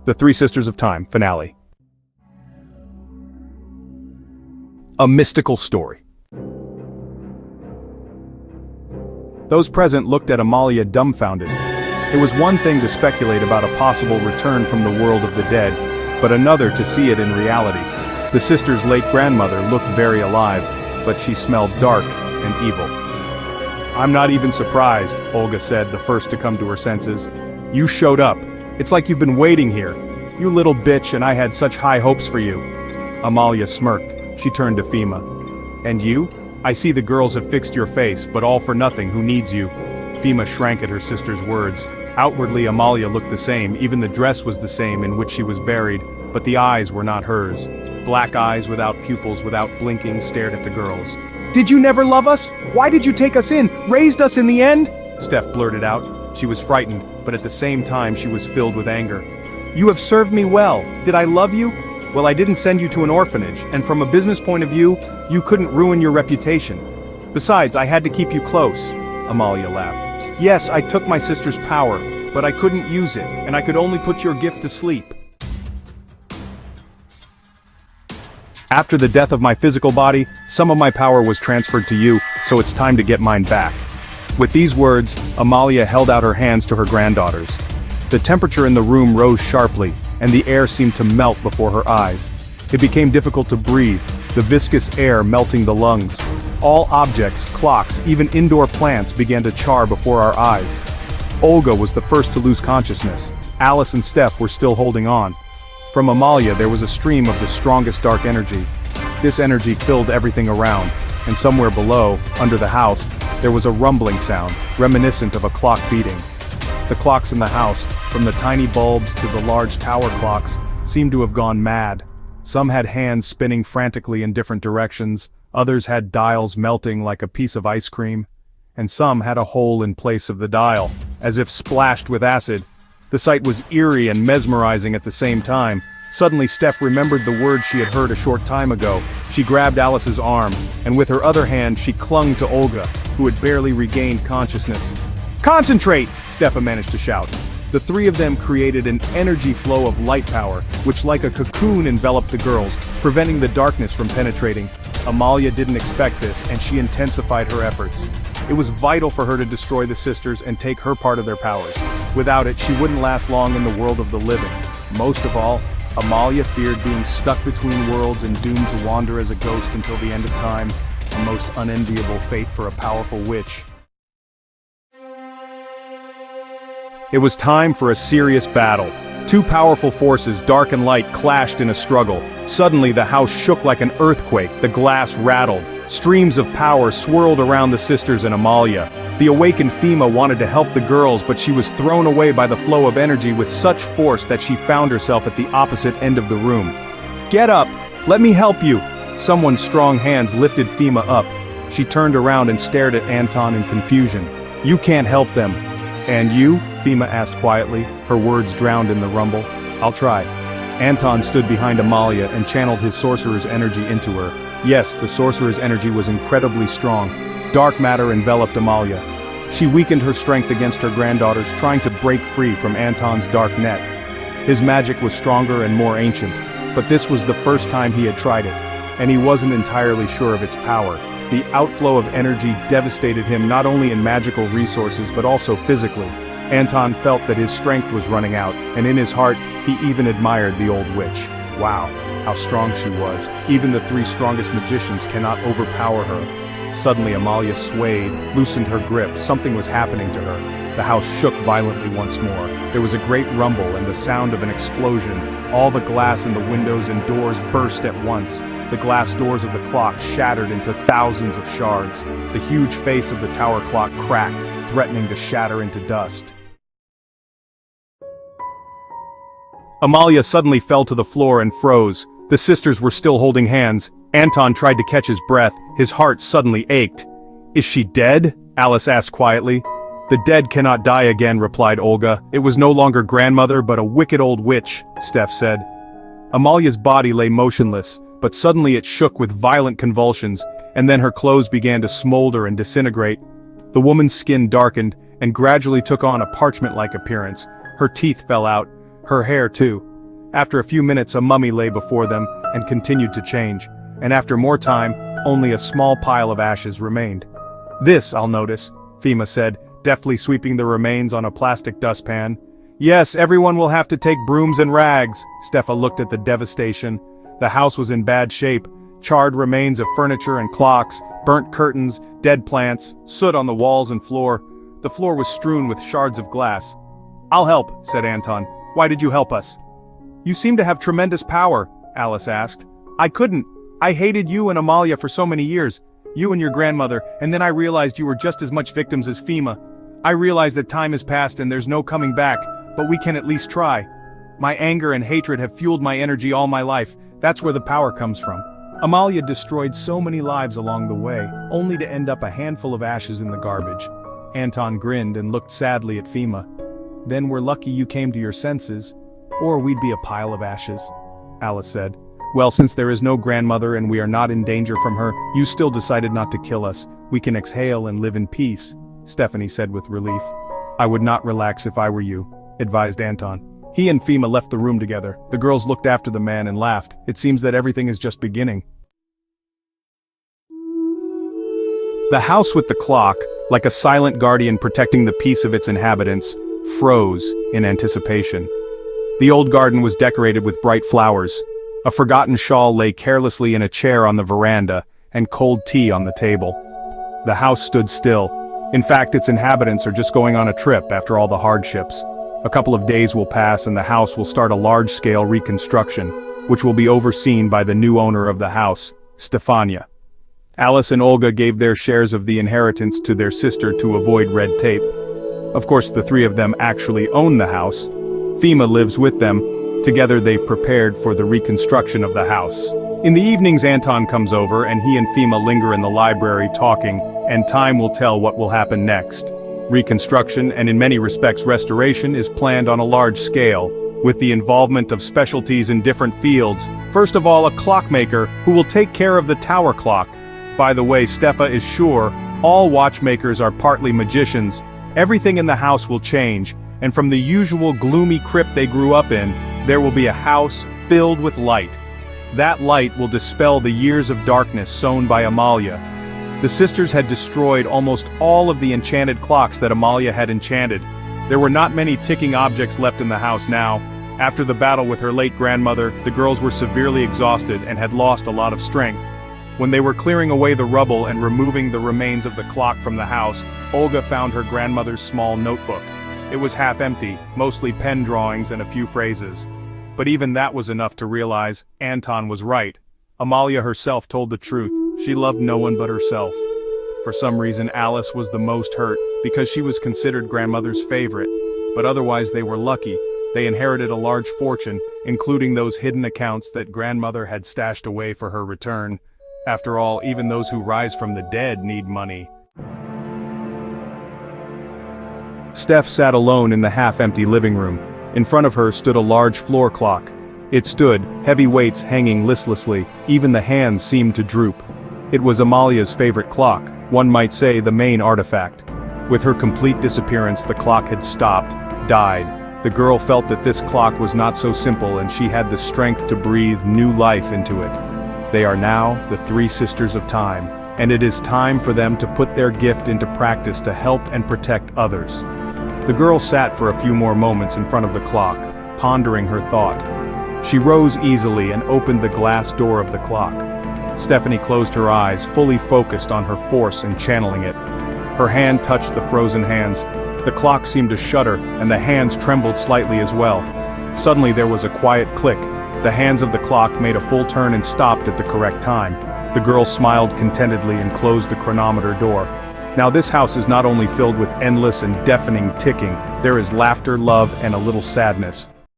The Three Sisters of Time, finale. A mystical story. Those present looked at Amalia dumbfounded. It was one thing to speculate about a possible return from the world of the dead, but another to see it in reality. The sister's late grandmother looked very alive, but she smelled dark and evil. "I'm not even surprised," Olga said, the first to come to her senses. "You showed up. It's like you've been waiting here. You little bitch, and I had such high hopes for you." Amalia smirked. She turned to Fima. "And you? I see the girls have fixed your face, but all for nothing. Who needs you?" Fima shrank at her sister's words. Outwardly, Amalia looked the same, even the dress was the same in which she was buried, but the eyes were not hers. Black eyes without pupils, without blinking, stared at the girls. "Did you never love us? Why did you take us in, raised us in the end?" Steph blurted out. She was frightened, but at the same time she was filled with anger. "You have served me well. Did I love you? Well, I didn't send you to an orphanage, and from a business point of view, you couldn't ruin your reputation. Besides, I had to keep you close." Amalia laughed. "Yes, I took my sister's power, but I couldn't use it, and I could only put your gift to sleep. After the death of my physical body, some of my power was transferred to you, so it's time to get mine back." With these words, Amalia held out her hands to her granddaughters. The temperature in the room rose sharply, and the air seemed to melt before her eyes. It became difficult to breathe, the viscous air melting the lungs. All objects, clocks, even indoor plants began to char before our eyes. Olga was the first to lose consciousness. Alice and Steph were still holding on. From Amalia there was a stream of the strongest dark energy. This energy filled everything around, and somewhere below, under the house, there was a rumbling sound, reminiscent of a clock beating. The clocks in the house, from the tiny bulbs to the large tower clocks, seemed to have gone mad. Some had hands spinning frantically in different directions, others had dials melting like a piece of ice cream, and some had a hole in place of the dial, as if splashed with acid. The sight was eerie and mesmerizing at the same time. Suddenly Steph remembered the words she had heard a short time ago. She grabbed Alice's arm, and with her other hand she clung to Olga, who had barely regained consciousness. "Concentrate!" Steph managed to shout. The three of them created an energy flow of light power, which like a cocoon enveloped the girls, preventing the darkness from penetrating. Amalia didn't expect this, and she intensified her efforts. It was vital for her to destroy the sisters and take her part of their powers. Without it, she wouldn't last long in the world of the living. Most of all, Amalia feared being stuck between worlds and doomed to wander as a ghost until the end of time, a most unenviable fate for a powerful witch. It was time for a serious battle. Two powerful forces, dark and light, clashed in a struggle. Suddenly the house shook like an earthquake, the glass rattled. Streams of power swirled around the sisters and Amalia. The awakened Fima wanted to help the girls, but she was thrown away by the flow of energy with such force that she found herself at the opposite end of the room. "Get up! Let me help you!" Someone's strong hands lifted Fima up. She turned around and stared at Anton in confusion. "You can't help them." "And you?" Fima asked quietly, her words drowned in the rumble. "I'll try." Anton stood behind Amalia and channeled his sorcerer's energy into her. Yes, the sorcerer's energy was incredibly strong. Dark matter enveloped Amalia. She weakened her strength against her granddaughters, trying to break free from Anton's dark net. His magic was stronger and more ancient, but this was the first time he had tried it, and he wasn't entirely sure of its power. The outflow of energy devastated him not only in magical resources but also physically. Anton felt that his strength was running out, and in his heart, he even admired the old witch. Wow, how strong she was. Even the three strongest magicians cannot overpower her. Suddenly Amalia swayed, loosened her grip. Something was happening to her. The house shook violently once more. There was a great rumble and the sound of an explosion. All the glass in the windows and doors burst at once. The glass doors of the clock shattered into thousands of shards. The huge face of the tower clock cracked, threatening to shatter into dust. Amalia suddenly fell to the floor and froze. The sisters were still holding hands. Anton tried to catch his breath. His heart suddenly ached. "Is she dead?" Alice asked quietly. "The dead cannot die again," replied Olga. "It was no longer grandmother but a wicked old witch," Steph said. Amalia's body lay motionless, but suddenly it shook with violent convulsions, and then her clothes began to smolder and disintegrate. The woman's skin darkened, and gradually took on a parchment-like appearance. Her teeth fell out, her hair too. After a few minutes a mummy lay before them, and continued to change, and after more time, only a small pile of ashes remained. "This, I'll notice," Fema said, deftly sweeping the remains on a plastic dustpan. "Yes, everyone will have to take brooms and rags." Stefa looked at the devastation. The house was in bad shape, charred remains of furniture and clocks, burnt curtains, dead plants, soot on the walls and floor. The floor was strewn with shards of glass. "I'll help," said Anton. "Why did you help us?" "You seem to have tremendous power," Alice asked. "I couldn't. I hated you and Amalia for so many years. You and your grandmother, and then I realized you were just as much victims as Fema. I realize that time has passed and there's no coming back, but we can at least try. My anger and hatred have fueled my energy all my life. That's where the power comes from." Amalia destroyed so many lives along the way, only to end up a handful of ashes in the garbage. Anton grinned and looked sadly at Fema. "Then we're lucky you came to your senses, or we'd be a pile of ashes," Alice said. "Well, since there is no grandmother and we are not in danger from her, you still decided not to kill us. We can exhale and live in peace," Stephanie said with relief. "I would not relax if I were you," advised Anton. He and Fema left the room together. The girls looked after the man and laughed. It seems that everything is just beginning. The house with the clock, like a silent guardian protecting the peace of its inhabitants, froze in anticipation. The old garden was decorated with bright flowers. A forgotten shawl lay carelessly in a chair on the veranda, and cold tea on the table. The house stood still. In fact, its inhabitants are just going on a trip after all the hardships. A couple of days will pass and the house will start a large-scale reconstruction, which will be overseen by the new owner of the house, Stefania. Alice and Olga gave their shares of the inheritance to their sister to avoid red tape. Of course, the three of them actually own the house. Fema lives with them. Together they prepared for the reconstruction of the house. In the evenings Anton comes over and he and Fema linger in the library talking, and time will tell what will happen next. Reconstruction, and in many respects restoration, is planned on a large scale, with the involvement of specialties in different fields. First of all, a clockmaker who will take care of the tower clock. By the way, Stefa is sure all watchmakers are partly magicians. Everything in the house will change, and from the usual gloomy crypt they grew up in, there will be a house filled with light. That light will dispel the years of darkness sown by Amalia. The sisters had destroyed almost all of the enchanted clocks that Amalia had enchanted. There were not many ticking objects left in the house now. After the battle with her late grandmother, the girls were severely exhausted and had lost a lot of strength. When they were clearing away the rubble and removing the remains of the clock from the house, Olga found her grandmother's small notebook. It was half empty, mostly pen drawings and a few phrases. But even that was enough to realize Anton was right. Amalia herself told the truth. She loved no one but herself. For some reason Alice was the most hurt, because she was considered grandmother's favorite. But otherwise they were lucky. They inherited a large fortune, including those hidden accounts that grandmother had stashed away for her return. After all, even those who rise from the dead need money. Steph sat alone in the half-empty living room. In front of her stood a large floor clock. It stood, heavy weights hanging listlessly, even the hands seemed to droop. It was Amalia's favorite clock, one might say the main artifact. With her complete disappearance, the clock had stopped, died. The girl felt that this clock was not so simple and she had the strength to breathe new life into it. They are now the three sisters of time, and it is time for them to put their gift into practice to help and protect others. The girl sat for a few more moments in front of the clock, pondering her thought. She rose easily and opened the glass door of the clock. Stephanie closed her eyes, fully focused on her force and channeling it. Her hand touched the frozen hands. The clock seemed to shudder, and the hands trembled slightly as well. Suddenly there was a quiet click. The hands of the clock made a full turn and stopped at the correct time. The girl smiled contentedly and closed the chronometer door. Now this house is not only filled with endless and deafening ticking, there is laughter, love, and a little sadness.